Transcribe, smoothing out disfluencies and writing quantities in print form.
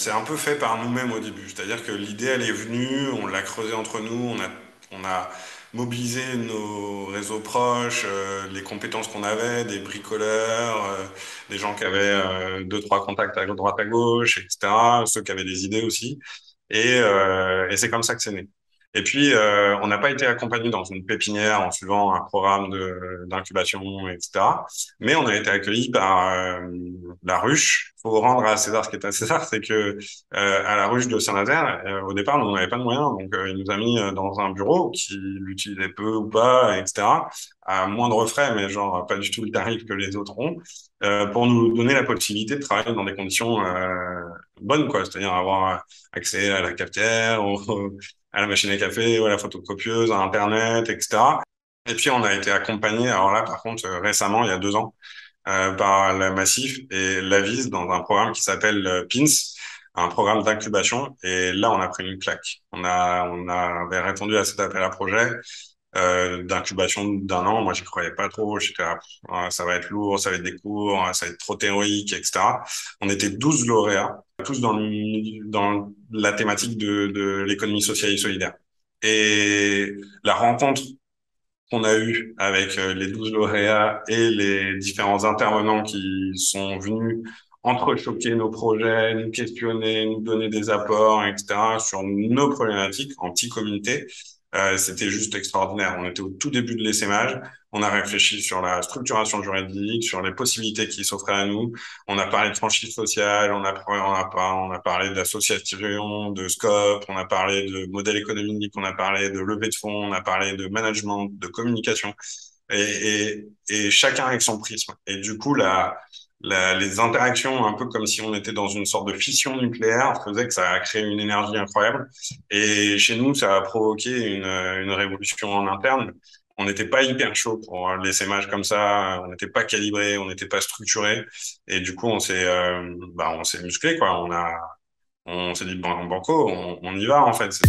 s'est un peu fait par nous-mêmes au début. C'est-à-dire que l'idée, elle est venue, on l'a creusée entre nous, on a mobilisé nos réseaux proches, les compétences qu'on avait, des bricoleurs, des gens qui avaient deux, trois contacts à droite à gauche, etc. Ceux qui avaient des idées aussi. Et c'est comme ça que c'est né. Et puis, on n'a pas été accompagné dans une pépinière en suivant un programme d'incubation, etc. Mais on a été accueillis par la ruche. Faut rendre à César ce qui est à César, c'est que à la ruche de Saint-Nazaire, au départ, nous, on n'avait pas de moyens, donc il nous a mis dans un bureau qui l'utilisait peu ou pas, etc. À moindre frais, mais genre pas du tout le tarif que les autres ont, pour nous donner la possibilité de travailler dans des conditions bonnes, quoi, c'est-à-dire avoir accès à la cafetière, à la machine à café, ou à la photocopieuse, à Internet, etc. Et puis on a été accompagné, alors là par contre récemment, il y a 2 ans, par la Massif et l'Avis dans un programme qui s'appelle PINS, un programme d'incubation. Et là, on a pris une claque. On avait répondu à cet appel à projet d'incubation d'1 an. Moi, j'y croyais pas trop. J'étais là, ça va être lourd, ça va être des cours, ça va être trop théorique, etc. On était 12 lauréats, tous dans la thématique de l'économie sociale et solidaire. Et la rencontre qu'on a eue avec les 12 lauréats et les différents intervenants qui sont venus entrechoquer nos projets, nous questionner, nous donner des apports, etc., sur nos problématiques en petite communauté. C'était juste extraordinaire. On était au tout début de l'essaimage. On a réfléchi sur la structuration juridique, sur les possibilités qui s'offraient à nous. On a parlé de franchise sociale, on a parlé d'association, de scope, on a parlé de modèle économique, on a parlé de levée de fonds, on a parlé de management, de communication, et chacun avec son prisme. Et du coup, les interactions, un peu comme si on était dans une sorte de fission nucléaire, faisaient que ça a créé une énergie incroyable. Et chez nous, ça a provoqué une révolution en interne. On n'était pas hyper chaud pour l'essaimage comme ça, on n'était pas calibré, on n'était pas structuré. Et du coup, on s'est musclé, quoi. On s'est dit, banco, on y va, en fait.